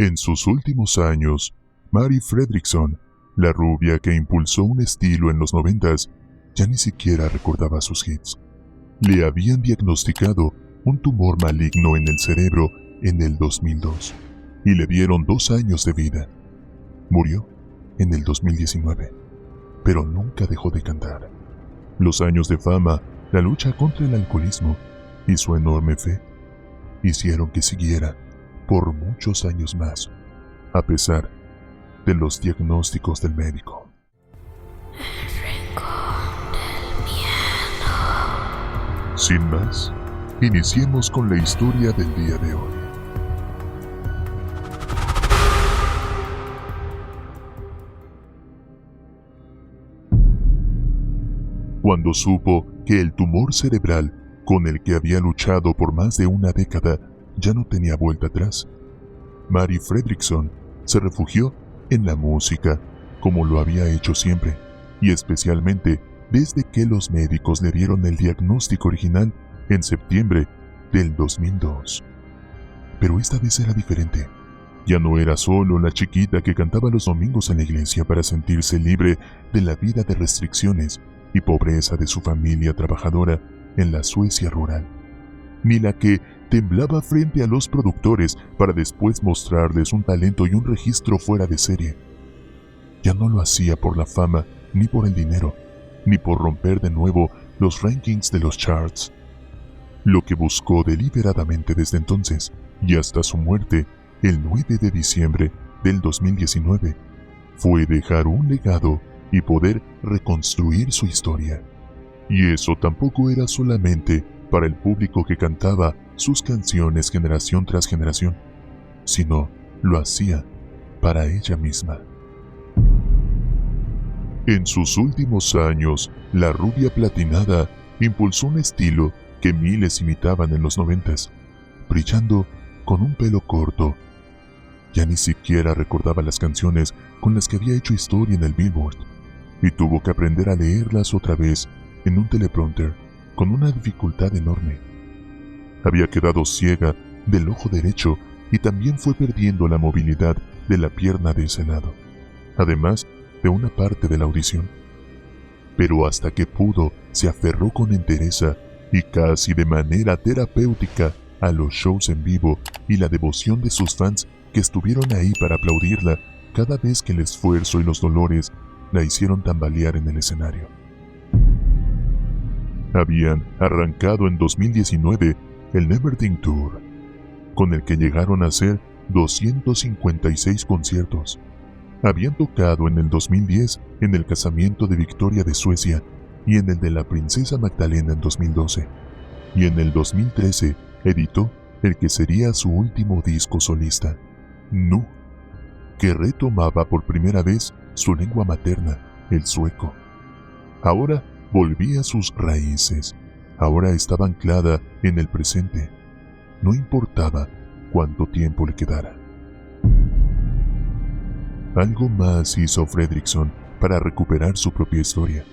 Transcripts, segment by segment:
En sus últimos años, Mary Fredriksson, la rubia que impulsó un estilo en los 90s, ya ni siquiera recordaba sus hits. Le habían diagnosticado un tumor maligno en el cerebro en el 2002 y le dieron 2 años de vida. Murió en el 2019, pero nunca dejó de cantar. Los años de fama, la lucha contra el alcoholismo y su enorme fe hicieron que siguiera por muchos años más, a pesar de los diagnósticos del médico. Sin más, iniciemos con la historia del día de hoy. Cuando supo que el tumor cerebral con el que había luchado por más de una década ya no tenía vuelta atrás, Mary Fredriksson se refugió en la música, como lo había hecho siempre, y especialmente desde que los médicos le dieron el diagnóstico original en septiembre del 2002. Pero esta vez era diferente. Ya no era solo la chiquita que cantaba los domingos en la iglesia para sentirse libre de la vida de restricciones y pobreza de su familia trabajadora en la Suecia rural, ni la que temblaba frente a los productores para después mostrarles un talento y un registro fuera de serie. Ya no lo hacía por la fama, ni por el dinero, ni por romper de nuevo los rankings de los charts. Lo que buscó deliberadamente desde entonces y hasta su muerte el 9 de diciembre del 2019 fue dejar un legado y poder reconstruir su historia. Y eso tampoco era solamente para el público que cantaba sus canciones generación tras generación, sino lo hacía para ella misma. En sus últimos años, la rubia platinada impulsó un estilo que miles imitaban en los 90s, brillando con un pelo corto. Ya ni siquiera recordaba las canciones con las que había hecho historia en el Billboard, y tuvo que aprender a leerlas otra vez en un teleprompter con una dificultad enorme. Había quedado ciega del ojo derecho y también fue perdiendo la movilidad de la pierna de ese lado, además de una parte de la audición. Pero hasta que pudo, se aferró con entereza y casi de manera terapéutica a los shows en vivo y la devoción de sus fans que estuvieron ahí para aplaudirla cada vez que el esfuerzo y los dolores la hicieron tambalear en el escenario. Habían arrancado en 2019 el Neverthing Tour, con el que llegaron a hacer 256 conciertos. Habían tocado en el 2010 en el casamiento de Victoria de Suecia y en el de la princesa Magdalena en 2012, y en el 2013 editó el que sería su último disco solista, Nu, que retomaba por primera vez su lengua materna, el sueco. Ahora volvía a sus raíces, ahora estaba anclada en el presente, no importaba cuánto tiempo le quedara. Algo más hizo Fredriksson para recuperar su propia historia.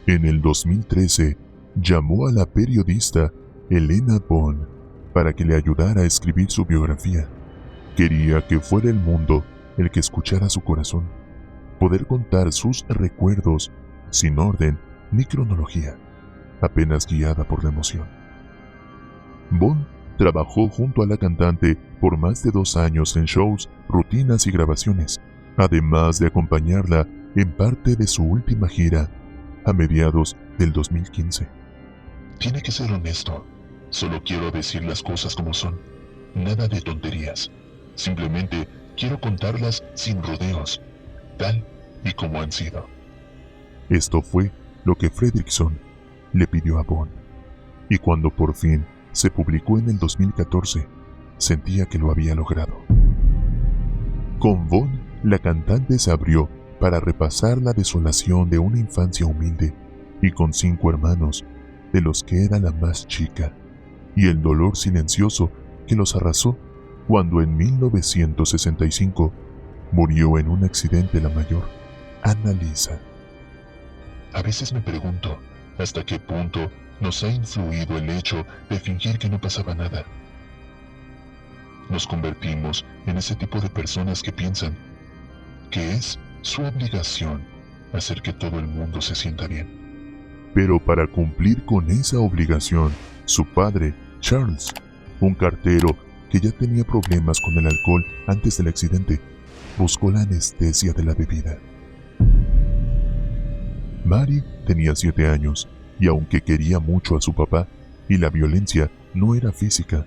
En el 2013, llamó a la periodista Helena Bonn para que le ayudara a escribir su biografía. Quería que fuera el mundo el que escuchara su corazón, poder contar sus recuerdos sin orden ni cronología, apenas guiada por la emoción. Bonn trabajó junto a la cantante por más de 2 años en shows, rutinas y grabaciones, además de acompañarla en parte de su última gira a mediados del 2015. Tiene que ser honesto. Solo quiero decir las cosas como son. Nada de tonterías. Simplemente quiero contarlas sin rodeos, tal y como han sido. Esto fue lo que Fredriksson le pidió a Bonn. Y cuando por fin se publicó en el 2014, sentía que lo había logrado. Con Bonn, la cantante se abrió para repasar la desolación de una infancia humilde y con 5 hermanos, de los que era la más chica, y el dolor silencioso que los arrasó cuando en 1965 murió en un accidente la mayor, Anna-Lisa. A veces me pregunto hasta qué punto nos ha influido el hecho de fingir que no pasaba nada. nos convertimos en ese tipo de personas que piensan que es su obligación hacer que todo el mundo se sienta bien. Pero para cumplir con esa obligación, su padre, Charles, un cartero que ya tenía problemas con el alcohol antes del accidente, buscó la anestesia de la bebida. Mary tenía 7 años y aunque quería mucho a su papá y la violencia no era física,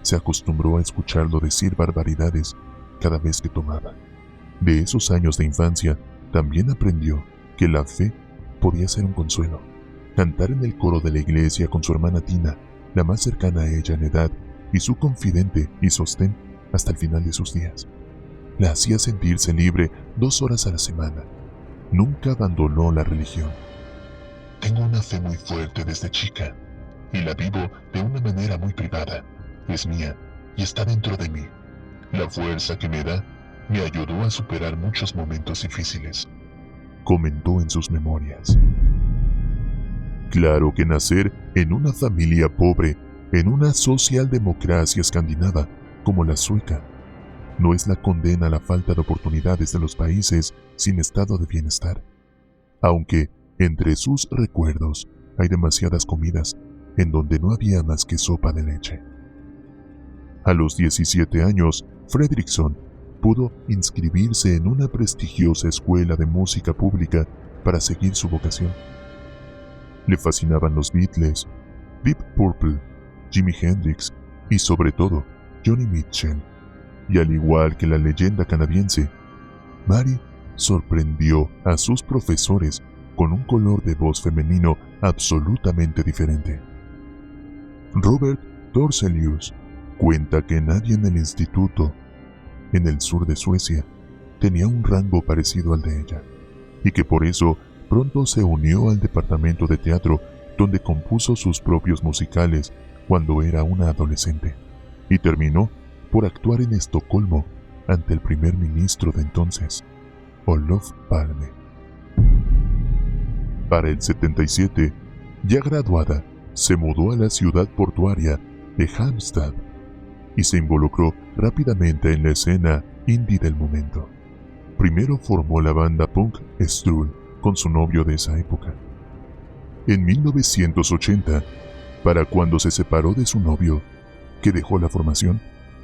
se acostumbró a escucharlo decir barbaridades cada vez que tomaba. De esos años de infancia también aprendió que la fe podía ser un consuelo. Cantar en el coro de la iglesia con su hermana Tina, la más cercana a ella en edad y su confidente y sostén hasta el final de sus días. La hacía sentirse libre 2 horas a la semana. Nunca abandonó la religión. Tengo una fe muy fuerte desde chica y la vivo de una manera muy privada. Es mía y está dentro de mí. La fuerza que me da me ayudó a superar muchos momentos difíciles, comentó en sus memorias. Claro que nacer en una familia pobre, en una socialdemocracia escandinava como la sueca, no es la condena a la falta de oportunidades de los países sin estado de bienestar. Aunque entre sus recuerdos hay demasiadas comidas en donde no había más que sopa de leche. A los 17 años, Fredrickson pudo inscribirse en una prestigiosa escuela de música pública para seguir su vocación. Le fascinaban los Beatles, Deep Purple, Jimi Hendrix y sobre todo Joni Mitchell. Y al igual que la leyenda canadiense, Mary sorprendió a sus profesores con un color de voz femenino absolutamente diferente. Robert Torselius cuenta que nadie en el instituto, en el sur de Suecia, tenía un rango parecido al de ella, y que por eso pronto se unió al departamento de teatro donde compuso sus propios musicales cuando era una adolescente, y terminó por actuar en Estocolmo ante el primer ministro de entonces, Olof Palme. Para el 77, ya graduada, se mudó a la ciudad portuaria de Halmstad y se involucró rápidamente en la escena indie del momento. Primero formó la banda punk Strull con su novio de esa época. En 1980, para cuando se separó de su novio, que dejó la formación,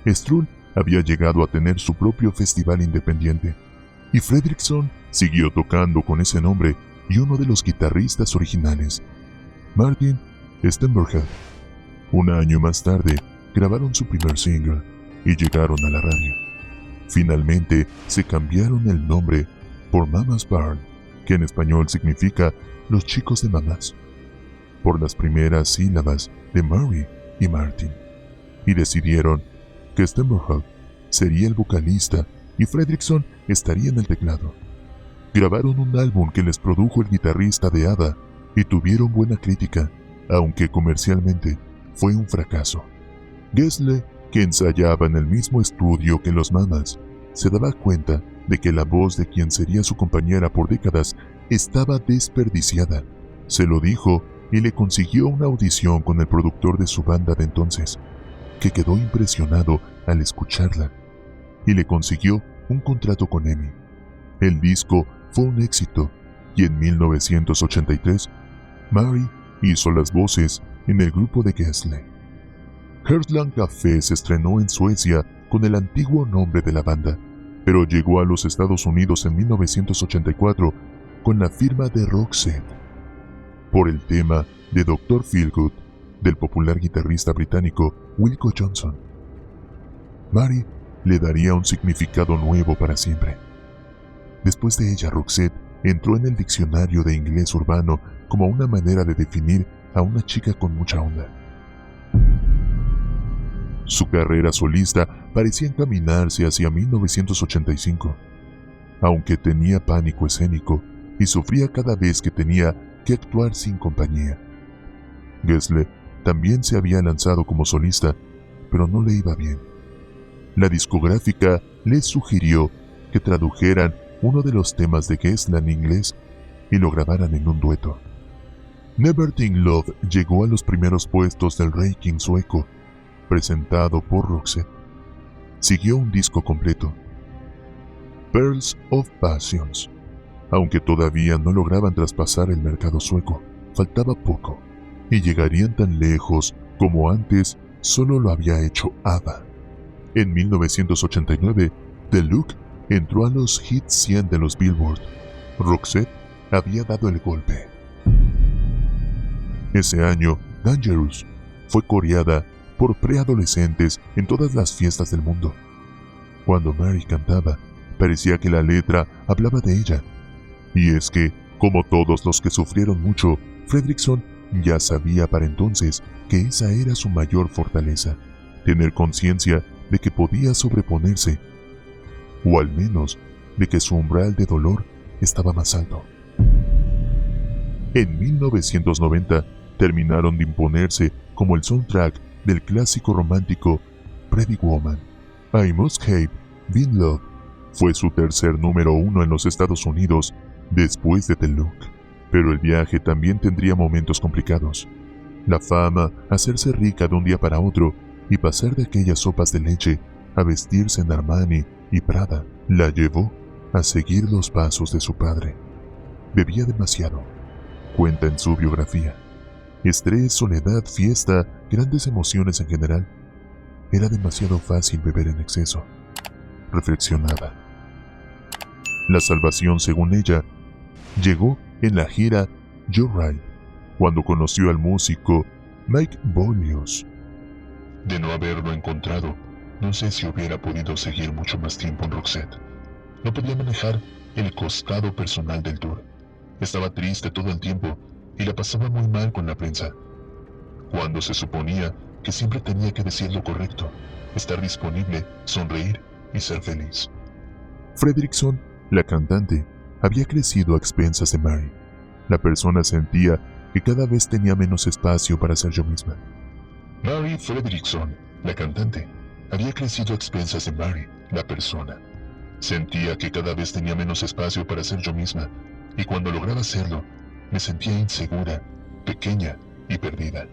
Strull había llegado a tener su propio festival independiente, y Fredrickson siguió tocando con ese nombre y uno de los guitarristas originales, Martin Stenberg. Un año más tarde, grabaron su primer single y llegaron a la radio. Finalmente, se cambiaron el nombre por Mama's Barn, que en español significa Los Chicos de Mamás, por las primeras sílabas de Mary y Martin, y decidieron que Stenberg sería el vocalista y Fredrickson estaría en el teclado. Grabaron un álbum que les produjo el guitarrista de ABBA y tuvieron buena crítica, aunque comercialmente fue un fracaso. Gessle, que ensayaba en el mismo estudio que los Mamas, se daba cuenta de que la voz de quien sería su compañera por décadas estaba desperdiciada. Se lo dijo y le consiguió una audición con el productor de su banda de entonces, que quedó impresionado al escucharla, y le consiguió un contrato con EMI. El disco fue un éxito, y en 1983, Mary hizo las voces en el grupo de Gessle. Heartland Café se estrenó en Suecia con el antiguo nombre de la banda, pero llegó a los Estados Unidos en 1984 con la firma de Roxette, por el tema de Dr. Feelgood del popular guitarrista británico Wilco Johnson. Mary le daría un significado nuevo para siempre. Después de ella, Roxette entró en el diccionario de inglés urbano como una manera de definir a una chica con mucha onda. Su carrera solista parecía encaminarse hacia 1985, aunque tenía pánico escénico y sufría cada vez que tenía que actuar sin compañía. Gessle también se había lanzado como solista, pero no le iba bien. La discográfica les sugirió que tradujeran uno de los temas de Gessle en inglés y lo grabaran en un dueto. Never Think Love llegó a los primeros puestos del ranking sueco, presentado por Roxette. siguió un disco completo, Pearls of Passions. Aunque todavía no lograban traspasar el mercado sueco, faltaba poco, y llegarían tan lejos como antes solo lo había hecho ABBA. En 1989, The Look entró a los hits 100 de los Billboard. Roxette había dado el golpe. Ese año, Dangerous fue coreada por preadolescentes en todas las fiestas del mundo. Cuando Mary cantaba, parecía que la letra hablaba de ella. Y es que, como todos los que sufrieron mucho, Fredriksson ya sabía para entonces que esa era su mayor fortaleza, tener conciencia de que podía sobreponerse, o al menos de que su umbral de dolor estaba más alto. En 1990 terminaron de imponerse como el soundtrack del clásico romántico Pretty Woman. I Must Have Been Loved fue su tercer número 1 en los Estados Unidos después de The Look, pero el viaje también tendría momentos complicados. La fama, hacerse rica de un día para otro y pasar de aquellas sopas de leche a vestirse en Armani y Prada, la llevó a seguir los pasos de su padre. Bebía demasiado, cuenta en su biografía. Estrés, soledad, fiesta, grandes emociones en general. Era demasiado fácil beber en exceso, reflexionaba. La salvación, según ella, llegó en la gira Joyride, cuando conoció al músico Mike Boglios. De no haberlo encontrado, no sé si hubiera podido seguir mucho más tiempo en Roxette. No podía manejar el costado personal del tour. Estaba triste todo el tiempo y la pasaba muy mal con la prensa, cuando se suponía que siempre tenía que decir lo correcto, estar disponible, sonreír y ser feliz. Fredriksson, la cantante, había crecido a expensas de Mary. La persona sentía que cada vez tenía menos espacio para ser yo misma. Mary Fredriksson, la cantante, había crecido a expensas de Mary, la persona. Sentía que cada vez tenía menos espacio para ser yo misma, y cuando lograba hacerlo, me sentía insegura, pequeña y perdida.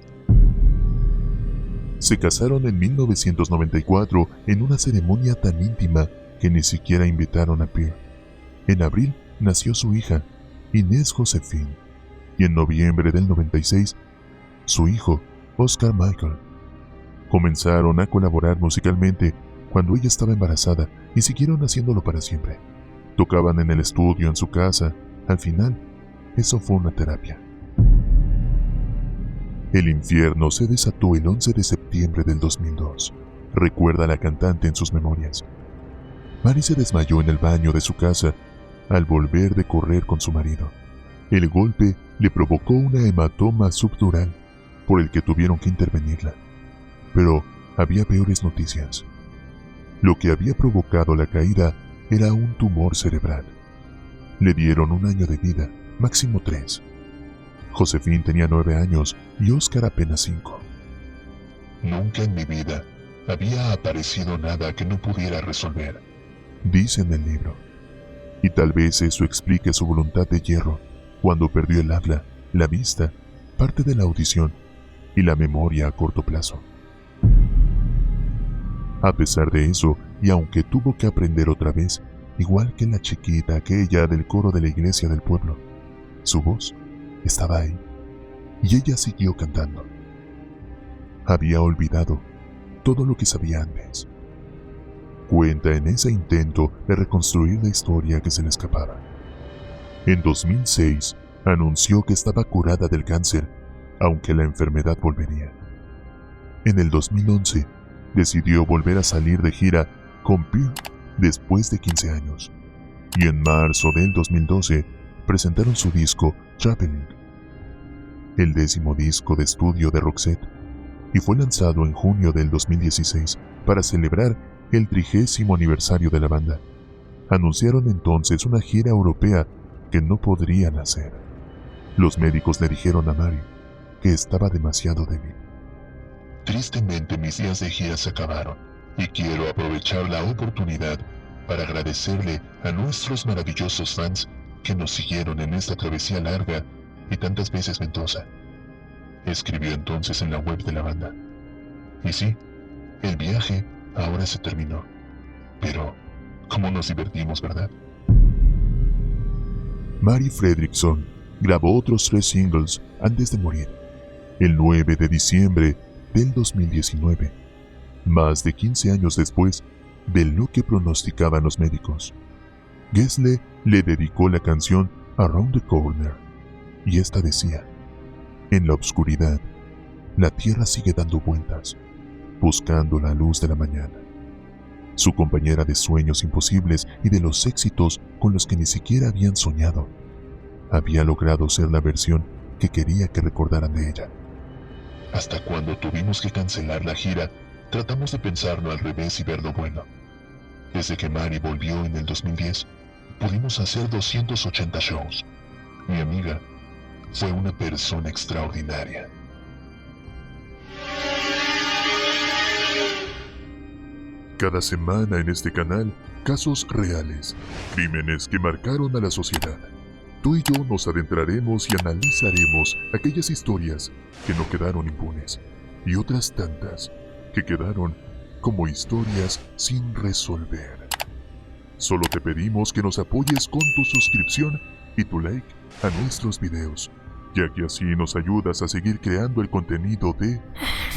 Se casaron en 1994 en una ceremonia tan íntima que ni siquiera invitaron a Pierre. En abril nació su hija, Inés Josephine, y en noviembre del 96, su hijo, Oscar Michael. Comenzaron a colaborar musicalmente cuando ella estaba embarazada y siguieron haciéndolo para siempre. Tocaban en el estudio en su casa. Al final, eso fue una terapia. El infierno se desató el 11 de septiembre del 2002, recuerda la cantante en sus memorias. Mary se desmayó en el baño de su casa al volver de correr con su marido. El golpe le provocó una hematoma subdural por el que tuvieron que intervenirla. Pero había peores noticias. Lo que había provocado la caída era un tumor cerebral. Le dieron 1 año de vida, máximo 3. Josephine tenía 9 años y Oscar apenas 5. Nunca en mi vida había aparecido nada que no pudiera resolver, dice en el libro. Y tal vez eso explique su voluntad de hierro cuando perdió el habla, la vista, parte de la audición y la memoria a corto plazo. A pesar de eso, y aunque tuvo que aprender otra vez, igual que la chiquita aquella del coro de la iglesia del pueblo, su voz estaba ahí, y ella siguió cantando. Había olvidado todo lo que sabía antes. Cuenta en ese intento de reconstruir la historia que se le escapaba. En 2006, anunció que estaba curada del cáncer, aunque la enfermedad volvería. En el 2011, decidió volver a salir de gira con Pierre después de 15 años. Y en marzo del 2012, presentaron su disco Traveling, el 10º disco de estudio de Roxette, y fue lanzado en junio del 2016 para celebrar el 30º aniversario de la banda. Anunciaron entonces una gira europea que no podrían hacer. Los médicos le dijeron a Mary que estaba demasiado débil. Tristemente mis días de gira se acabaron y quiero aprovechar la oportunidad para agradecerle a nuestros maravillosos fans que nos siguieron en esta travesía larga y tantas veces ventosa. Escribió entonces en la web de la banda. Y sí, el viaje ahora se terminó. Pero, ¿cómo nos divertimos, verdad? Mary Fredriksson grabó otros 3 singles antes de morir, el 9 de diciembre del 2019, más de 15 años después de lo que pronosticaban los médicos. Gessle le dedicó la canción Around the Corner, y esta decía: en la oscuridad, la tierra sigue dando vueltas, buscando la luz de la mañana. Su compañera de sueños imposibles y de los éxitos con los que ni siquiera habían soñado, había logrado ser la versión que quería que recordaran de ella. Hasta cuando tuvimos que cancelar la gira, tratamos de pensarlo al revés y ver lo bueno. Desde que Mary volvió en el 2010, pudimos hacer 280 shows. Mi amiga fue una persona extraordinaria. Cada semana en este canal, casos reales, crímenes que marcaron a la sociedad. Tú y yo nos adentraremos y analizaremos aquellas historias que no quedaron impunes y otras tantas que quedaron como historias sin resolver. Solo te pedimos que nos apoyes con tu suscripción y tu like a nuestros videos, ya que así nos ayudas a seguir creando el contenido de El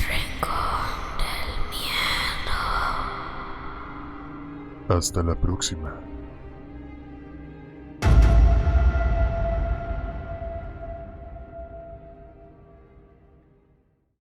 Rincón del Miedo. Hasta la próxima.